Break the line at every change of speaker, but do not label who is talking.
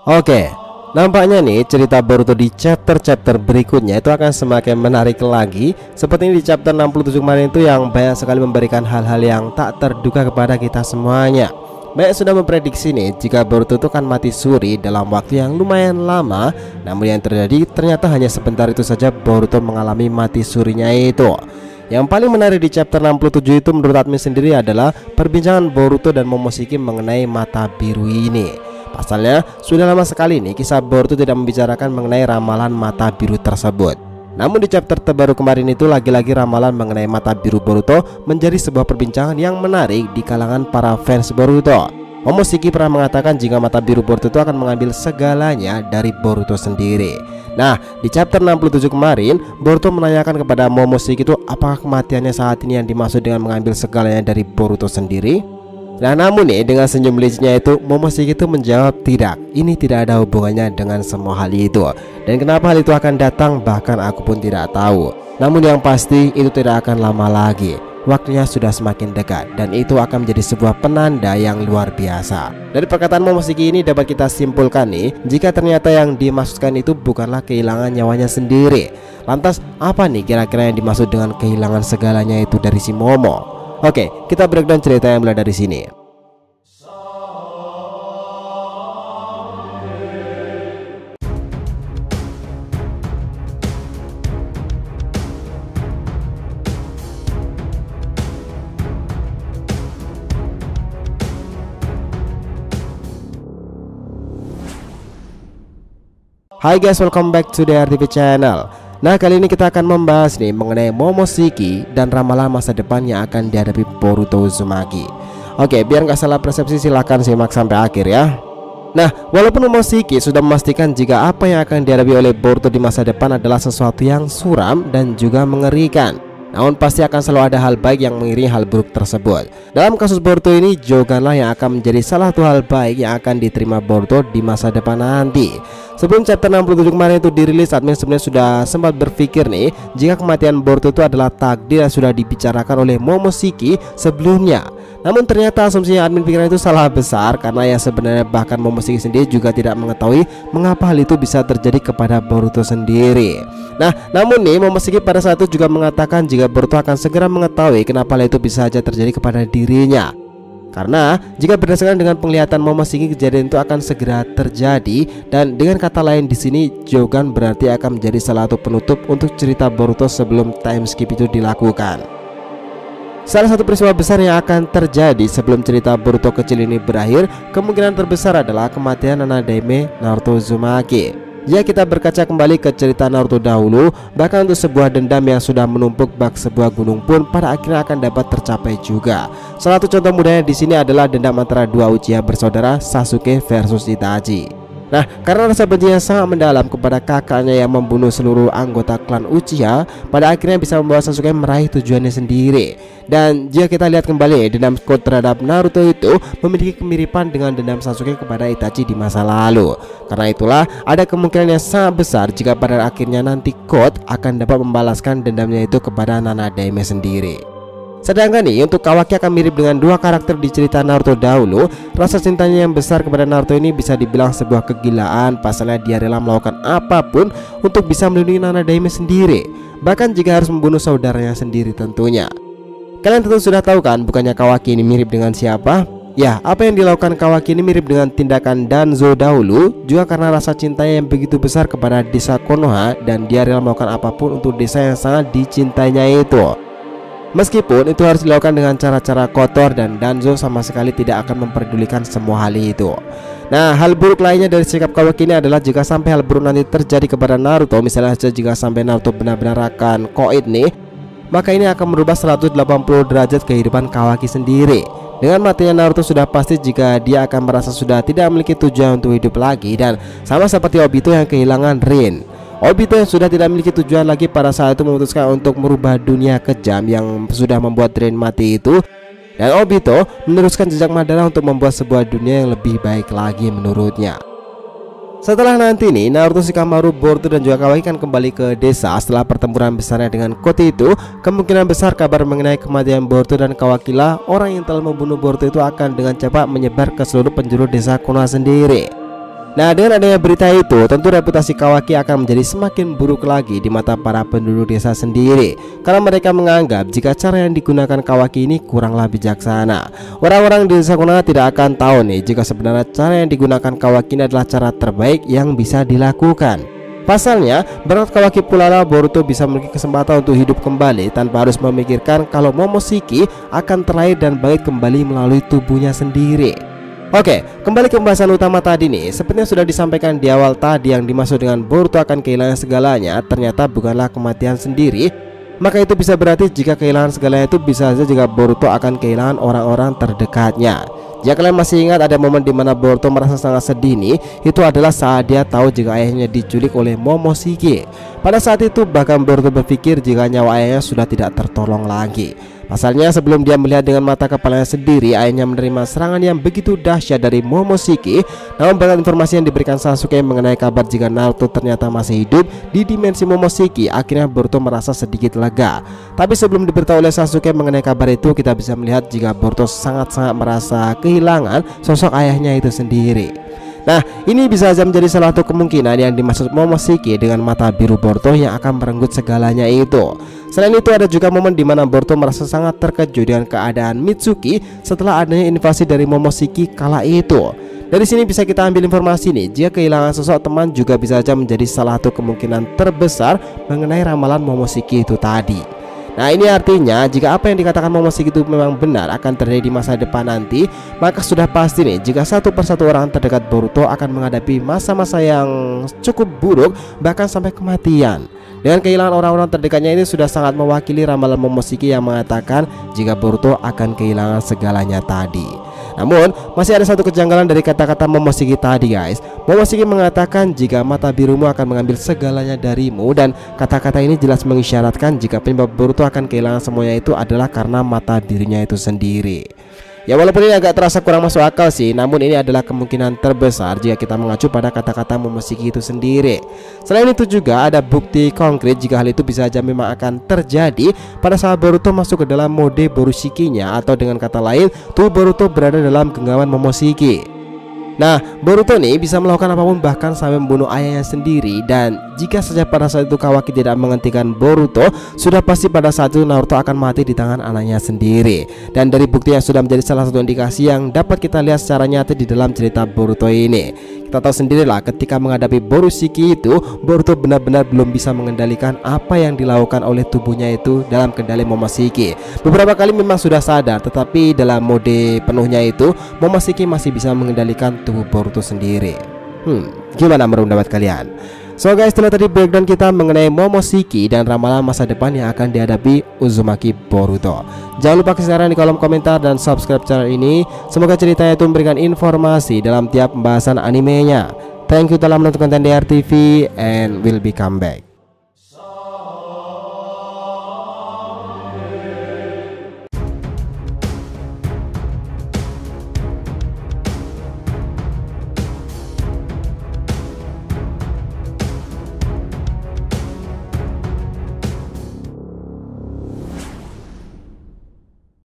Oke, nampaknya nih cerita Boruto di chapter-chapter berikutnya itu akan semakin menarik lagi. Seperti ini di chapter 67 kemarin itu yang banyak sekali memberikan hal-hal yang tak terduga kepada kita semuanya. Banyak sudah memprediksi nih jika Boruto itu kan mati suri dalam waktu yang lumayan lama. Namun yang terjadi ternyata hanya sebentar itu saja Boruto mengalami mati surinya itu. Yang paling menarik di chapter 67 itu menurut admin sendiri adalah perbincangan Boruto dan Momoshiki mengenai mata biru ini. Pasalnya sudah lama sekali nih kisah Boruto tidak membicarakan mengenai ramalan mata biru tersebut. Namun di chapter terbaru kemarin itu lagi-lagi ramalan mengenai mata biru Boruto menjadi sebuah perbincangan yang menarik di kalangan para fans Boruto. Momoshiki pernah mengatakan jika mata biru Boruto itu akan mengambil segalanya dari Boruto sendiri. Nah, di chapter 67 kemarin Boruto menanyakan kepada Momoshiki itu apakah kematiannya saat ini yang dimaksud dengan mengambil segalanya dari Boruto sendiri. Nah, namun nih dengan senyum liciknya itu Momoshiki itu menjawab tidak, ini tidak ada hubungannya dengan semua hal itu. Dan kenapa hal itu akan datang bahkan aku pun tidak tahu. Namun yang pasti itu tidak akan lama lagi. Waktunya sudah semakin dekat dan itu akan menjadi sebuah penanda yang luar biasa. Dari perkataan Momoshiki ini dapat kita simpulkan nih, jika ternyata yang dimaksudkan itu bukanlah kehilangan nyawanya sendiri. Lantas apa nih kira-kira yang dimaksud dengan kehilangan segalanya itu dari si Momo? Oke, kita breakdown cerita yang mulai dari sini. Hai guys, welcome back to the RTV channel. Nah, kali ini kita akan membahas nih mengenai Momoshiki dan ramalan masa depan yang akan dihadapi Boruto Uzumaki. Oke, biar nggak salah persepsi silahkan simak sampai akhir ya. Nah, walaupun Momoshiki sudah memastikan jika apa yang akan dihadapi oleh Boruto di masa depan adalah sesuatu yang suram dan juga mengerikan, namun pasti akan selalu ada hal baik yang mengiringi hal buruk tersebut. Dalam kasus Boruto ini, Jogan yang akan menjadi salah satu hal baik yang akan diterima Boruto di masa depan nanti. Sebelum chapter 67 kemarin itu dirilis, admin sebenarnya sudah sempat berpikir nih jika kematian Boruto itu adalah takdir yang sudah dibicarakan oleh Momoshiki sebelumnya. Namun ternyata asumsinya admin pikiran itu salah besar, karena yang sebenarnya bahkan Momoshiki sendiri juga tidak mengetahui mengapa hal itu bisa terjadi kepada Boruto sendiri. Nah, namun nih Momoshiki pada saat itu juga mengatakan jika Boruto akan segera mengetahui kenapa hal itu bisa saja terjadi kepada dirinya. Karena jika berdasarkan dengan penglihatan Momoshiki, kejadian itu akan segera terjadi. Dan dengan kata lain di sini, Jogan berarti akan menjadi salah satu penutup untuk cerita Boruto sebelum time skip itu dilakukan. Salah satu peristiwa besar yang akan terjadi sebelum cerita Boruto kecil ini berakhir kemungkinan terbesar adalah kematian Nanadeime Naruto Uzumaki. Jika kita berkaca kembali ke cerita Naruto dahulu, bahkan untuk sebuah dendam yang sudah menumpuk bak sebuah gunung pun pada akhirnya akan dapat tercapai juga. Salah satu contoh mudahnya di sini adalah dendam antara dua Uchiha bersaudara, Sasuke versus Itachi. Nah, karena rasa benci yang sangat mendalam kepada kakaknya yang membunuh seluruh anggota klan Uchiha, pada akhirnya bisa membawa Sasuke meraih tujuannya sendiri. Dan jika kita lihat kembali, dendam Scott terhadap Naruto itu memiliki kemiripan dengan dendam Sasuke kepada Itachi di masa lalu. Karena itulah ada kemungkinan yang sangat besar jika pada akhirnya nanti Scott akan dapat membalaskan dendamnya itu kepada Nanadeime sendiri. Sedangkan nih untuk Kawaki akan mirip dengan dua karakter di cerita Naruto dahulu. Rasa cintanya yang besar kepada Naruto ini bisa dibilang sebuah kegilaan. Pasalnya dia rela melakukan apapun untuk bisa melindungi Nanadeime sendiri, bahkan jika harus membunuh saudaranya sendiri tentunya. Kalian tentu sudah tahu kan, bukannya Kawaki ini mirip dengan siapa? Ya, apa yang dilakukan Kawaki ini mirip dengan tindakan Danzo dahulu, juga karena rasa cintanya yang begitu besar kepada desa Konoha, dan dia rela melakukan apapun untuk desa yang sangat dicintainya itu. Meskipun itu harus dilakukan dengan cara-cara kotor, dan Danzo sama sekali tidak akan memperdulikan semua hal itu. Nah, hal buruk lainnya dari sikap Kawaki ini adalah jika sampai hal buruk nanti terjadi kepada Naruto, misalnya saja jika sampai Naruto benar-benar akan koid nih, maka ini akan merubah 180 derajat kehidupan Kawaki sendiri. Dengan matinya Naruto sudah pasti jika dia akan merasa sudah tidak memiliki tujuan untuk hidup lagi, dan sama seperti Obito yang kehilangan Rin. Obito yang sudah tidak memiliki tujuan lagi pada saat itu memutuskan untuk merubah dunia kejam yang sudah membuat Rin mati itu, dan Obito meneruskan jejak Madara untuk membuat sebuah dunia yang lebih baik lagi menurutnya. Setelah nanti nih Naruto, Shikamaru, Boruto dan juga Kawaki akan kembali ke desa setelah pertempuran besarnya dengan Kote itu, kemungkinan besar kabar mengenai kematian Boruto dan Kawaki lah orang yang telah membunuh Boruto itu akan dengan cepat menyebar ke seluruh penjuru desa Konoha sendiri. Nah, dengan adanya berita itu, tentu reputasi Kawaki akan menjadi semakin buruk lagi di mata para penduduk desa sendiri, karena mereka menganggap jika cara yang digunakan Kawaki ini kuranglah bijaksana. Orang-orang di desa Konoha tidak akan tahu nih jika sebenarnya cara yang digunakan Kawaki ini adalah cara terbaik yang bisa dilakukan. Pasalnya, berkat Kawaki Pulala, Boruto bisa memiliki kesempatan untuk hidup kembali tanpa harus memikirkan kalau Momoshiki akan terlahir dan bangkit kembali melalui tubuhnya sendiri. Oke, kembali ke pembahasan utama tadi nih. Seperti yang sudah disampaikan di awal tadi, yang dimaksud dengan Boruto akan kehilangan segalanya ternyata bukanlah kematian sendiri. Maka itu bisa berarti jika kehilangan segalanya itu bisa saja jika Boruto akan kehilangan orang-orang terdekatnya. Jika kalian masih ingat ada momen di mana Boruto merasa sangat sedih nih, itu adalah saat dia tahu jika ayahnya diculik oleh Momoshiki. Pada saat itu bahkan Boruto berpikir jika nyawa ayahnya sudah tidak tertolong lagi. Pasalnya sebelum dia melihat dengan mata kepalanya sendiri ayahnya menerima serangan yang begitu dahsyat dari Momoshiki. Namun berkat informasi yang diberikan Sasuke mengenai kabar jika Naruto ternyata masih hidup di dimensi Momoshiki, akhirnya Boruto merasa sedikit lega. Tapi sebelum diberitahu oleh Sasuke mengenai kabar itu, kita bisa melihat jika Boruto sangat-sangat merasa kehilangan sosok ayahnya itu sendiri. Nah, ini bisa saja menjadi salah satu kemungkinan yang dimaksud Momoshiki dengan mata biru Boruto yang akan merenggut segalanya itu. Selain itu ada juga momen di mana Boruto merasa sangat terkejut dengan keadaan Mitsuki setelah adanya invasi dari Momoshiki kala itu. Dari sini bisa kita ambil informasi nih, jika kehilangan sosok teman juga bisa saja menjadi salah satu kemungkinan terbesar mengenai ramalan Momoshiki itu tadi. Nah, ini artinya jika apa yang dikatakan Momoshiki itu memang benar akan terjadi di masa depan nanti, maka sudah pasti nih jika satu persatu orang terdekat Boruto akan menghadapi masa-masa yang cukup buruk, bahkan sampai kematian. Dengan kehilangan orang-orang terdekatnya ini sudah sangat mewakili ramalan Momoshiki yang mengatakan jika Boruto akan kehilangan segalanya tadi. Namun masih ada satu kejanggalan dari kata-kata Momoshiki tadi, guys. Momoshiki mengatakan jika mata birumu akan mengambil segalanya darimu, dan kata-kata ini jelas mengisyaratkan jika penyebab Boruto akan kehilangan semuanya itu adalah karena mata birunya itu sendiri. Ya, walaupun ini agak terasa kurang masuk akal sih, namun ini adalah kemungkinan terbesar jika kita mengacu pada kata-kata Momoshiki itu sendiri. Selain itu juga ada bukti konkret jika hal itu bisa saja memang akan terjadi pada saat Boruto masuk ke dalam mode Borushikinya, atau dengan kata lain tubuh Boruto berada dalam genggaman Momoshiki. Nah, Boruto nih bisa melakukan apapun bahkan sampai membunuh ayahnya sendiri. Dan jika saja pada saat itu Kawaki tidak menghentikan Boruto, sudah pasti pada saat itu Naruto akan mati di tangan anaknya sendiri. Dan dari bukti yang sudah menjadi salah satu indikasi yang dapat kita lihat secara nyata di dalam cerita Boruto ini, kita tahu sendirilah ketika menghadapi Borushiki itu, Boruto benar-benar belum bisa mengendalikan apa yang dilakukan oleh tubuhnya itu dalam kendali Momoshiki. Beberapa kali memang sudah sadar, tetapi dalam mode penuhnya itu Momoshiki masih bisa mengendalikan tubuh Boruto sendiri. Gimana menurut pendapat kalian? So guys, itulah tadi breakdown kita mengenai Momoshiki dan ramalan masa depan yang akan dihadapi Uzumaki Boruto. Jangan lupa kasih saran di kolom komentar dan subscribe channel ini. Semoga ceritanya itu memberikan informasi dalam tiap pembahasan animenya. Thank you telah menonton konten DR TV and will be come back.